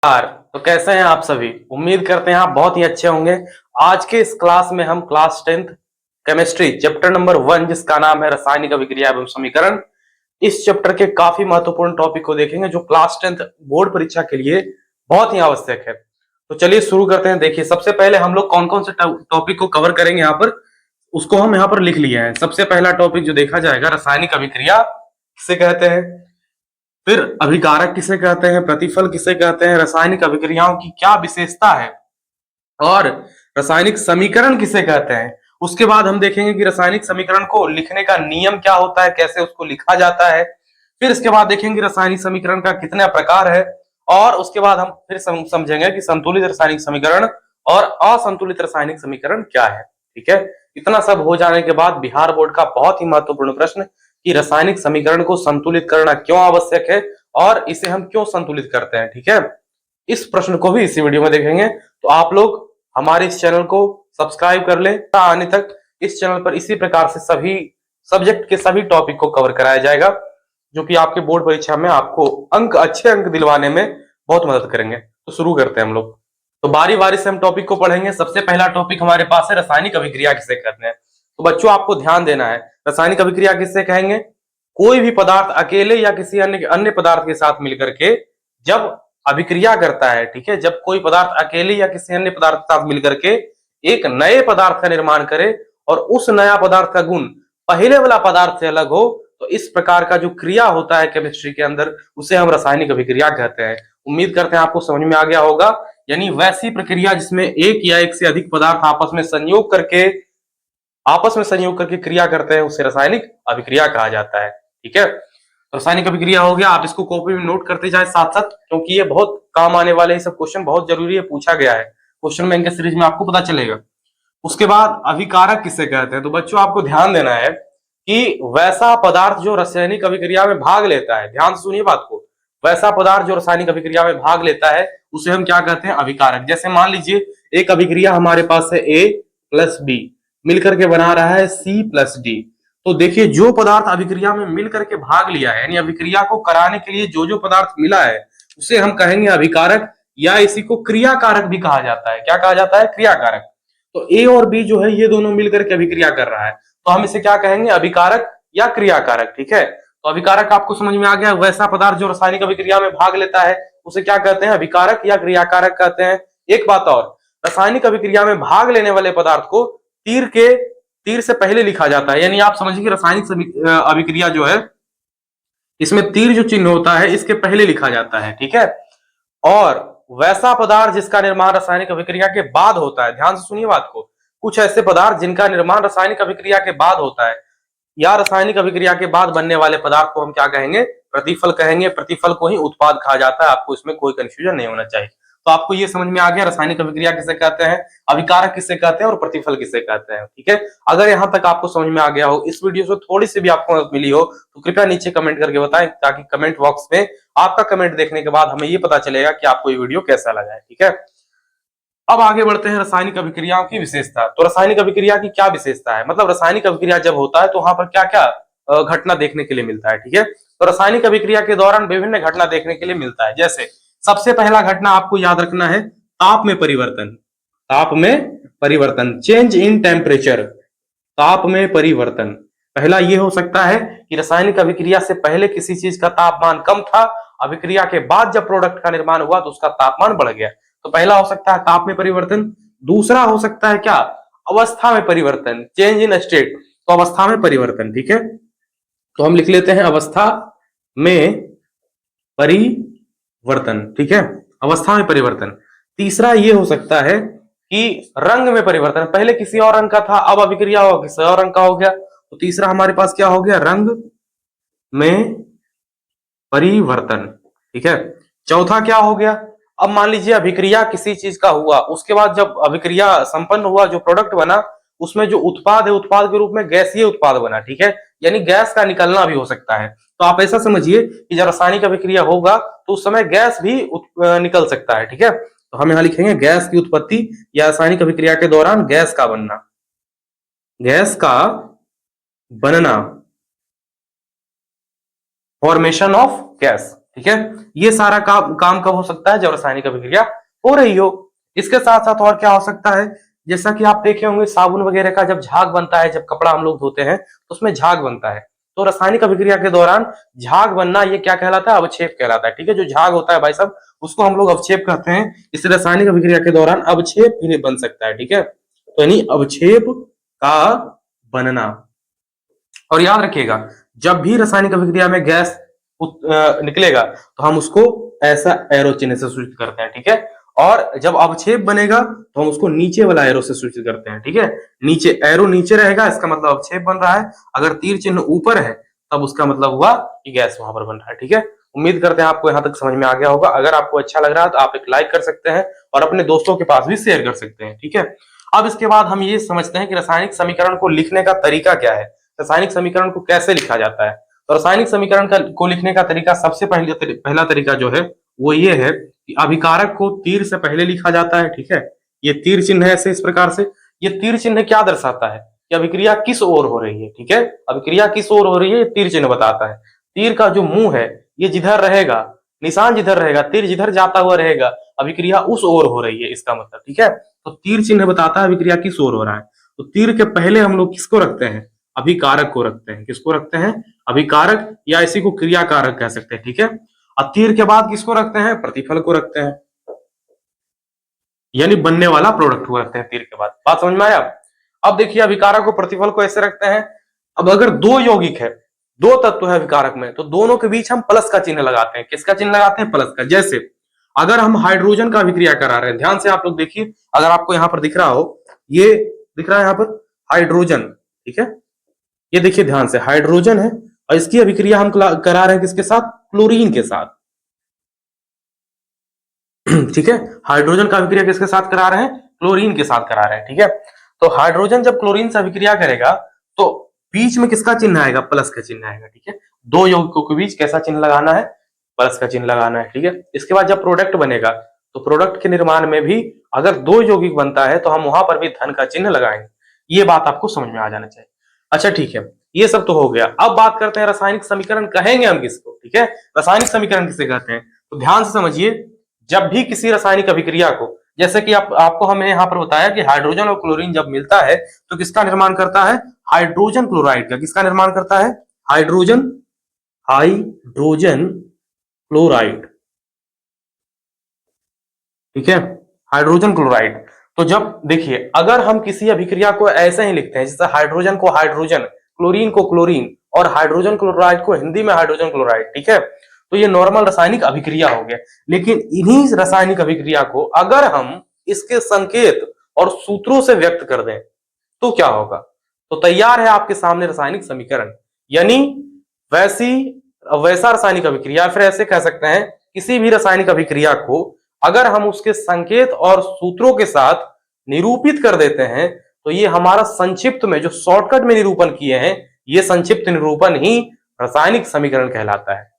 नमस्कार। तो कैसे हैं आप सभी? उम्मीद करते हैं आप बहुत ही अच्छे होंगे। आज के इस क्लास में हम class 10th chemistry chapter number 1 जिसका नाम है रासायनिक अभिक्रिया एवं समीकरण, इस चैप्टर के काफी महत्वपूर्ण टॉपिक को देखेंगे जो क्लास 10th बोर्ड परीक्षा के लिए बहुत ही आवश्यक है। तो चलिए शुरू करते हैं। देखिए, सबसे पहले हम लोग कौन कौन से टॉपिक को कवर करेंगे यहाँ पर, उसको हम यहाँ पर लिख लिए हैं। सबसे पहला टॉपिक जो देखा जाएगा, रासायनिक अभिक्रिया किसे कहते हैं, फिर अभिकारक किसे कहते हैं, प्रतिफल किसे कहते हैं, रासायनिक अभिक्रियाओं की क्या विशेषता है और रासायनिक समीकरण किसे कहते हैं। उसके बाद हम देखेंगे कि रासायनिक समीकरण को लिखने का नियम क्या होता है, कैसे उसको लिखा जाता है। फिर इसके बाद देखेंगे रासायनिक समीकरण का कितने प्रकार है, और उसके बाद हम फिर समझेंगे कि संतुलित रासायनिक समीकरण और असंतुलित रासायनिक समीकरण क्या है। ठीक है, इतना सब हो जाने के बाद बिहार बोर्ड का बहुत ही महत्वपूर्ण प्रश्न कि रासायनिक समीकरण को संतुलित करना क्यों आवश्यक है और इसे हम क्यों संतुलित करते हैं। ठीक है, इस प्रश्न को भी इसी वीडियो में देखेंगे। तो आप लोग हमारे इस चैनल को सब्सक्राइब कर ले, आने तक इस चैनल पर इसी प्रकार से सभी सब्जेक्ट के सभी टॉपिक को कवर कराया जाएगा जो कि आपके बोर्ड परीक्षा में आपको अच्छे अंक दिलवाने में बहुत मदद करेंगे। तो शुरू करते हैं हम लोग। तो बारी बारी से हम टॉपिक को पढ़ेंगे। सबसे पहला टॉपिक हमारे पास है रासायनिक अभिक्रिया किसे कहते हैं। तो बच्चों आपको ध्यान देना है, रासायनिक अभिक्रिया किससे कहेंगे, कोई भी पदार्थ अकेले या किसी अन्य पदार्थ के साथ मिलकर के जब अभिक्रिया करता है। ठीक है, जब कोई पदार्थ अकेले या किसी अन्य पदार्थ के साथ मिलकर के एक नए पदार्थ का निर्माण करे और उस नया पदार्थ का गुण पहले वाला पदार्थ से अलग हो, तो इस प्रकार का जो क्रिया होता है केमिस्ट्री के अंदर उसे हम रासायनिक अभिक्रिया कहते हैं। उम्मीद करते हैं आपको समझ में आ गया होगा। यानी वैसी प्रक्रिया जिसमें एक या एक से अधिक पदार्थ आपस में संयोग करके क्रिया करते हैं उसे रासायनिक अभिक्रिया कहा जाता है। ठीक है, रासायनिक अभिक्रिया हो गया। आप इसको कॉपी में नोट करते जाए साथ साथ, क्योंकि ये बहुत काम आने वाले सब क्वेश्चन बहुत जरूरी है, पूछा गया है क्वेश्चन बैंक के सीरीज में, आपको पता चलेगा। उसके बाद अभिकारक किसे कहते हैं। तो बच्चों आपको ध्यान देना है कि वैसा पदार्थ जो रासायनिक अभिक्रिया में भाग लेता है, ध्यान से सुनिए बात को, वैसा पदार्थ जो रासायनिक अभिक्रिया में भाग लेता है उसे हम क्या कहते हैं, अभिकारक। जैसे मान लीजिए एक अभिक्रिया हमारे पास है A प्लस बी, मिलकर के बना रहा है C प्लस डी। तो देखिए, जो पदार्थ अभिक्रिया में मिलकर के भाग लिया है, यानी अभिक्रिया को कराने के लिए जो जो पदार्थ मिला है उसे हम कहेंगे अभिकारक, या इसी को क्रियाकारक भी कहा जाता है। क्या कहा जाता है, क्रियाकारक। तो ए और बी जो है ये दोनों मिलकर के अभिक्रिया कर रहा है, तो हम इसे क्या कहेंगे, अभिकारक या क्रियाकारक। ठीक है, तो अभिकारक आपको समझ में आ गया। वैसा पदार्थ जो रासायनिक अभिक्रिया में भाग लेता है उसे क्या कहते हैं, अभिकारक या क्रियाकारक कहते हैं। एक बात और, रासायनिक अभिक्रिया में भाग लेने वाले पदार्थ को तीर से पहले लिखा जाता है। यानी आप समझिए रासायनिक अभिक्रिया जो है इसमें तीर जो चिन्ह होता है इसके पहले लिखा जाता है। ठीक है, और वैसा पदार्थ जिसका निर्माण रासायनिक अभिक्रिया के बाद होता है, ध्यान से सुनिए बात को, कुछ ऐसे पदार्थ जिनका निर्माण रासायनिक अभिक्रिया के बाद होता है या रासायनिक अभिक्रिया के बाद बनने वाले पदार्थ को हम क्या कहेंगे, प्रतिफल कहेंगे। प्रतिफल को ही उत्पाद कहा जाता है, आपको इसमें कोई कंफ्यूजन नहीं होना चाहिए। तो आपको ये समझ में आ गया रासायनिक अभिक्रिया किसे कहते हैं, अभिकारक किसे कहते हैं और प्रतिफल किसे कहते हैं। ठीक है, अगर यहां तक आपको समझ में आ गया हो, इस वीडियो से थोड़ी सी भी आपको मदद मिली हो, तो कृपया नीचे कमेंट करके बताएं, ताकि कमेंट बॉक्स में आपका कमेंट देखने के बाद हमें ये पता चलेगा कि आपको ये वीडियो कैसा लगा है। ठीक है, अब आगे बढ़ते हैं रासायनिक अभिक्रियाओं की विशेषता। तो रासायनिक अभिक्रिया की क्या विशेषता है, मतलब रासायनिक अभिक्रिया जब होता है तो वहां पर क्या क्या घटना देखने के लिए मिलता है। ठीक है, तो रासायनिक अभिक्रिया के दौरान विभिन्न घटना देखने के लिए मिलता है। जैसे सबसे पहला घटना आपको याद रखना है, ताप में परिवर्तन। ताप में परिवर्तन, चेंज इन टेम्परेचर, ताप में परिवर्तन। पहला ये हो सकता है कि रासायनिक अभिक्रिया से पहले किसी चीज का तापमान कम था, अभिक्रिया के बाद जब प्रोडक्ट का निर्माण हुआ तो उसका तापमान बढ़ गया। तो पहला हो सकता है ताप में परिवर्तन। दूसरा हो सकता है क्या, अवस्था में परिवर्तन, चेंज इन स्टेट, तो अवस्था में परिवर्तन। ठीक है, तो हम लिख लेते हैं अवस्था में परिवर्तन। ठीक है, अवस्था में परिवर्तन। तीसरा ये हो सकता है कि रंग में परिवर्तन, पहले किसी और रंग का था, अब अभिक्रिया हो किसी और रंग का हो गया, तो तीसरा हमारे पास क्या हो गया, रंग में परिवर्तन। ठीक है, चौथा क्या हो गया, अब मान लीजिए अभिक्रिया किसी चीज का हुआ, उसके बाद जब अभिक्रिया संपन्न हुआ, जो प्रोडक्ट बना उसमें जो उत्पाद है, उत्पाद के रूप में गैसीय उत्पाद बना। ठीक है, यानी गैस का निकलना भी हो सकता है। तो आप ऐसा समझिए कि जब रासायनिक अभिक्रिया होगा तो उस समय गैस भी निकल सकता है। ठीक है, तो हम यहां लिखेंगे गैस की उत्पत्ति या रासायनिक अभिक्रिया के दौरान गैस का बनना, गैस का बनना, फॉर्मेशन ऑफ गैस। ठीक है। ये सारा काम कब हो सकता है, जब रासायनिक अभिक्रिया हो रही हो। इसके साथ साथ और क्या हो सकता है, जैसा कि आप देखे होंगे साबुन वगैरह का जब झाग बनता है, जब कपड़ा हम लोग धोते हैं तो उसमें झाग बनता है, तो रासायनिक अभिक्रिया के दौरान झाग बनना ये क्या कहलाता है, अवक्षेप कहलाता है। ठीक है, जो झाग होता है भाई साहब उसको हम लोग अवक्षेप कहते हैं। इस रासायनिक अभिक्रिया के दौरान अवक्षेप भी बन सकता है। ठीक है, तो यानी अवक्षेप का बनना। और याद रखिएगा, जब भी रासायनिक अभिक्रिया में गैस निकलेगा तो हम उसको ऐसा एरो चिन्ह से सूचित करते हैं। ठीक है, और जब अवक्षेप बनेगा तो हम उसको नीचे वाला एरो से सूचित करते हैं। ठीक है, नीचे एरो नीचे रहेगा, इसका मतलब अवक्षेप बन रहा है। अगर तीर चिन्ह ऊपर है तब उसका मतलब हुआ कि गैस वहां पर बन रहा है। ठीक है, उम्मीद करते हैं आपको यहाँ तक समझ में आ गया होगा। अगर आपको अच्छा लग रहा है तो आप एक लाइक कर सकते हैं और अपने दोस्तों के पास भी शेयर कर सकते हैं। ठीक है, अब इसके बाद हम ये समझते हैं कि रासायनिक समीकरण को लिखने का तरीका क्या है, रासायनिक समीकरण को कैसे लिखा जाता है। तो रासायनिक समीकरण को लिखने का तरीका, सबसे पहला तरीका जो है वो ये है कि अभिकारक को तीर से पहले लिखा जाता है। ठीक है, ये तीर चिन्ह है ऐसे इस प्रकार से। ये तीर चिन्ह क्या दर्शाता है कि अभिक्रिया किस ओर हो रही है। ठीक है, अभिक्रिया किस ओर हो रही है ये तीर चिन्ह बताता है। तीर का जो मुंह है ये जिधर रहेगा, निशान जिधर रहेगा, तीर जिधर जाता हुआ रहेगा, अभिक्रिया उस ओर हो रही है इसका मतलब। ठीक है, तो तीर चिन्ह बताता है अभिक्रिया किस ओर हो रहा है। तो तीर के पहले हम लोग किसको रखते हैं, अभिकारक को रखते हैं। किसको रखते हैं, अभिकारक, या इसी को क्रियाकारक कह सकते हैं। ठीक है, और तीर के बाद किसको रखते हैं, प्रतिफल को रखते हैं, यानी बनने वाला प्रोडक्ट को रखते हैं तीर के बाद। बात समझ में आया। अब देखिए अभिकारक को प्रतिफल को ऐसे रखते हैं। अब अगर दो यौगिक है, दो तत्व है अभिकारक में, तो दोनों के बीच हम प्लस का चिन्ह लगाते हैं। किसका चिन्ह लगाते हैं, प्लस का। जैसे अगर हम हाइड्रोजन का अभिक्रिया करा रहे हैं, ध्यान से आप लोग देखिए, अगर आपको यहां पर दिख रहा हो, ये दिख रहा है यहां पर हाइड्रोजन। ठीक है, ये देखिए ध्यान से, हाइड्रोजन है और इसकी अभिक्रिया हम करा रहे हैं किसके साथ, क्लोरीन के साथ। ठीक है, हाइड्रोजन का अभिक्रिया किसके साथ करा रहे हैं, क्लोरीन के साथ करा रहे हैं। ठीक है, तो हाइड्रोजन जब क्लोरीन से अभिक्रिया करेगा तो बीच में किसका चिन्ह आएगा, प्लस का चिन्ह आएगा। ठीक है, दो यौगिकों के बीच कैसा चिन्ह लगाना है, प्लस का चिन्ह लगाना है। ठीक है, इसके बाद जब प्रोडक्ट बनेगा तो प्रोडक्ट के निर्माण में भी अगर दो यौगिक बनता है तो हम वहां पर भी धन का चिन्ह लगाएंगे। ये बात आपको समझ में आ जाना चाहिए। अच्छा ठीक है, ये सब तो हो गया। अब बात करते हैं रासायनिक समीकरण कहेंगे हम किसको। ठीक है, रासायनिक समीकरण किसे कहते हैं, तो ध्यान से समझिए, जब भी किसी रासायनिक अभिक्रिया को, जैसे कि आपको हमने यहाँ पर बताया कि हाइड्रोजन और क्लोरीन जब मिलता है तो किसका निर्माण करता है, हाइड्रोजन क्लोराइड का। किसका निर्माण करता है, हाइड्रोजन क्लोराइड। ठीक है, हाइड्रोजन क्लोराइड। तो जब देखिए, अगर हम किसी अभिक्रिया को ऐसे ही लिखते हैं, जैसे हाइड्रोजन को हाइड्रोजन, क्लोरीन को क्लोरीन और हाइड्रोजन क्लोराइड को हिंदी में हाइड्रोजन क्लोराइड, ठीक है, तो ये नॉर्मल रासायनिक अभिक्रिया हो गया। लेकिन इन्हीं रासायनिक अभिक्रिया को अगर हम इसके संकेत और सूत्रों से व्यक्त कर दें तो क्या होगा, तो तैयार है आपके सामने रासायनिक समीकरण। यानी वैसा रासायनिक अभिक्रिया, फिर ऐसे कह सकते हैं किसी भी रासायनिक अभिक्रिया को अगर हम उसके संकेत और सूत्रों के साथ निरूपित कर देते हैं तो ये हमारा संक्षिप्त में, जो शॉर्टकट में निरूपण किए हैं, ये संक्षिप्त निरूपण ही रासायनिक समीकरण कहलाता है।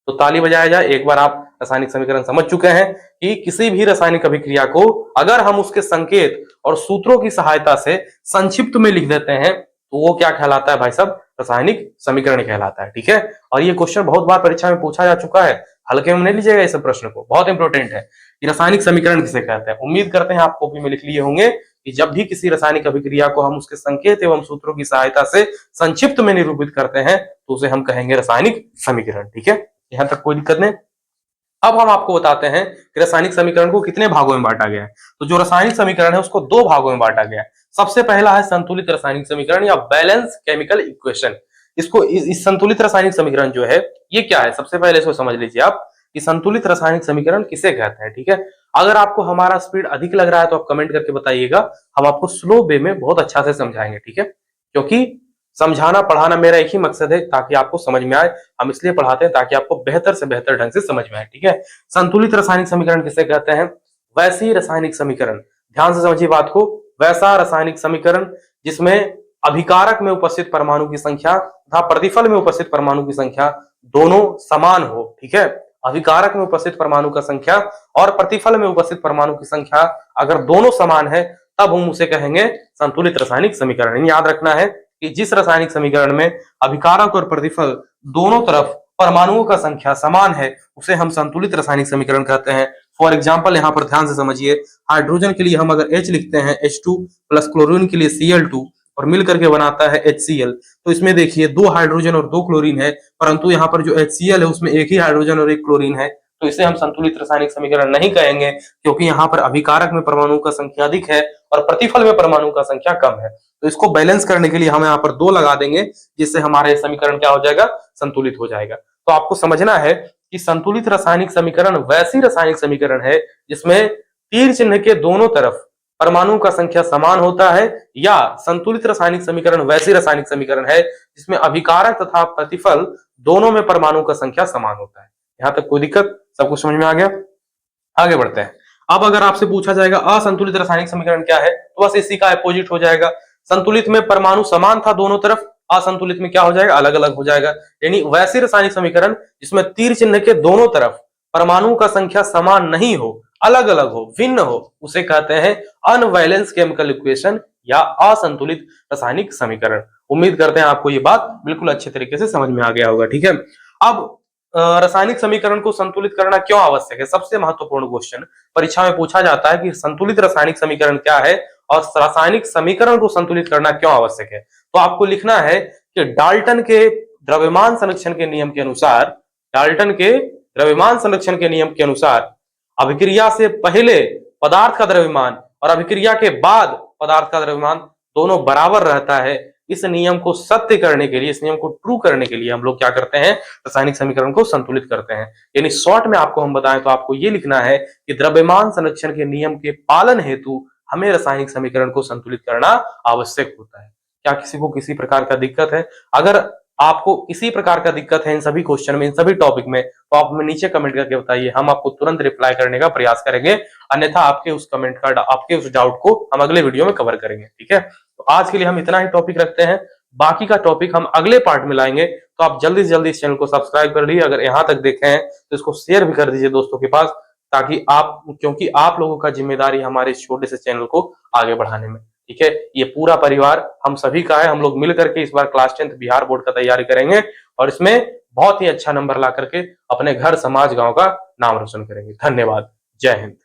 तो ताली बजाया जाए, एक बार आप रासायनिक समीकरण समझ चुके हैं कि किसी भी रासायनिक अभिक्रिया को अगर हम उसके संकेत और सूत्रों की सहायता से संक्षिप्त में लिख देते हैं तो वो क्या कहलाता है भाई साहब, रासायनिक समीकरण कहलाता है। ठीक है, और ये क्वेश्चन बहुत बार परीक्षा में पूछा जा चुका है, हल्के में नहीं लीजिएगा इस प्रश्न को, बहुत इंपॉर्टेंट है कि रासायनिक समीकरण किसे कहते हैं। उम्मीद करते हैं आप कॉपी में लिख लिए होंगे कि जब भी किसी रासायनिक अभिक्रिया को हम उसके संकेत एवं सूत्रों की सहायता से संक्षिप्त में निरूपित करते हैं तो उसे हम कहेंगे रासायनिक समीकरण। ठीक है, यहां तक कोई दिक्कत नहीं। अब हम आपको बताते हैं कि रासायनिक समीकरण को कितने भागों में बांटा गया है। तो जो रासायनिक समीकरण है उसको दो भागों में बांटा गया है। सबसे पहला है संतुलित रासायनिक समीकरण या बैलेंस केमिकल इक्वेशन। इसको इस संतुलित रासायनिक समीकरण जो है ये क्या है, सबसे पहले इसको समझ लीजिए आप कि संतुलित रासायनिक समीकरण किसे कहते हैं। ठीक है, अगर आपको हमारा स्पीड अधिक लग रहा है तो आप कमेंट करके बताइएगा, हम आपको स्लो वे में बहुत अच्छा से समझाएंगे। ठीक है, क्योंकि समझाना पढ़ाना मेरा एक ही मकसद है, ताकि आपको समझ में आए। हम इसलिए पढ़ाते हैं ताकि आपको बेहतर से बेहतर ढंग से समझ में आए। ठीक है, संतुलित रासायनिक समीकरण किसे कहते हैं, वैसी रासायनिक समीकरण, ध्यान से समझिए बात को, वैसा रासायनिक समीकरण जिसमें अभिकारक में उपस्थित परमाणु की संख्या तथा प्रतिफल में उपस्थित परमाणु की संख्या दोनों समान हो। ठीक है, अभिकारक में उपस्थित परमाणु का संख्या और प्रतिफल में उपस्थित परमाणु की संख्या अगर दोनों समान है तब हम उसे कहेंगे संतुलित रासायनिक समीकरण। याद रखना है कि जिस रासायनिक समीकरण में अभिकारक और प्रतिफल दोनों तरफ परमाणुओं का संख्या समान है उसे हम संतुलित रासायनिक समीकरण कहते हैं। फॉर एग्जाम्पल यहाँ पर ध्यान से समझिए, हाइड्रोजन के लिए हम अगर H लिखते हैं H2 प्लस क्लोरीन के लिए Cl2 और मिल करके बनाता है HCl, तो इसमें देखिए दो हाइड्रोजन और दो क्लोरीन है, परंतु यहाँ पर जो HCl है उसमें एक ही हाइड्रोजन और एक क्लोरीन है, तो इसे हम संतुलित रासायनिक समीकरण नहीं कहेंगे, क्योंकि यहाँ पर अभिकारक में परमाणु का संख्या अधिक है और प्रतिफल में परमाणु का संख्या कम है। तो इसको बैलेंस करने के लिए हम यहाँ पर 2 लगा देंगे, जिससे हमारे समीकरण क्या हो जाएगा, संतुलित हो जाएगा। तो आपको समझना है कि संतुलित रासायनिक समीकरण वैसी रासायनिक समीकरण है जिसमें तीर चिन्ह के दोनों तरफ परमाणु का संख्या समान होता है, या संतुलित रासायनिक समीकरण वैसी रासायनिक समीकरण है जिसमें अभिकारक तथा प्रतिफल दोनों में परमाणु का संख्या समान होता है। यहां तक कोई दिक्कत? सब कुछ समझ में आ गया? आगे बढ़ते हैं। अब अगर आपसे पूछा जाएगा असंतुलित रासायनिक समीकरण क्या है, तो बस इसी का अपोजिट हो जाएगा। संतुलित में परमाणु समान था दोनों तरफ, असंतुलित में क्या हो जाएगा, अलग अलग हो जाएगा। यानी वैसे रासायनिक समीकरण जिसमें तीर चिन्ह के दोनों तरफ परमाणु का संख्या समान नहीं हो, अलग अलग हो, भिन्न हो, उसे कहते हैं अनबैलेंस केमिकल इक्वेशन या असंतुलित रासायनिक समीकरण। उम्मीद करते हैं आपको ये बात बिल्कुल अच्छे तरीके से समझ में आ गया होगा। ठीक है, अब रासायनिक समीकरण को संतुलित करना क्यों आवश्यक है? सबसे महत्वपूर्ण क्वेश्चन परीक्षा में पूछा जाता है कि संतुलित रासायनिक समीकरण क्या है और रासायनिक समीकरण को संतुलित करना क्यों आवश्यक है। तो आपको लिखना है कि डाल्टन के द्रव्यमान संरक्षण के नियम के अनुसार, डाल्टन के द्रव्यमान संरक्षण के नियम के अनुसार अभिक्रिया से पहले पदार्थ का द्रव्यमान और अभिक्रिया के बाद पदार्थ का द्रव्यमान दोनों बराबर रहता है। इस नियम को सत्य करने के लिए, इस नियम को ट्रू करने के लिए हम लोग क्या करते हैं, रासायनिक समीकरण को संतुलित करते हैं। यानी शॉर्ट में आपको हम बताएं तो आपको ये लिखना है कि द्रव्यमान संरक्षण के नियम के पालन हेतु हमें रासायनिक समीकरण को संतुलित करना आवश्यक होता है। क्या किसी को किसी प्रकार का दिक्कत है? अगर आपको किसी प्रकार का दिक्कत है इन सभी क्वेश्चन में, इन सभी टॉपिक में, तो आप हमें नीचे कमेंट करके बताइए, हम आपको तुरंत रिप्लाई करने का प्रयास करेंगे। अन्यथा आपके उस कमेंट का, आपके उस डाउट को हम अगले वीडियो में कवर करेंगे। ठीक है, तो आज के लिए हम इतना ही टॉपिक रखते हैं, बाकी का टॉपिक हम अगले पार्ट में लाएंगे। तो आप जल्दी से जल्दी इस चैनल को सब्सक्राइब कर लीजिए, अगर यहाँ तक देखे हैं तो इसको शेयर भी कर दीजिए दोस्तों के पास, ताकि क्योंकि आप लोगों का जिम्मेदारी हमारे इस छोटे से चैनल को आगे बढ़ाने में। ठीक है, ये पूरा परिवार हम सभी का है। हम लोग मिल करके इस बार क्लास 10th बिहार बोर्ड का तैयारी करेंगे और इसमें बहुत ही अच्छा नंबर ला करके अपने घर, समाज, गांव का नाम रोशन करेंगे। धन्यवाद। जय हिंद।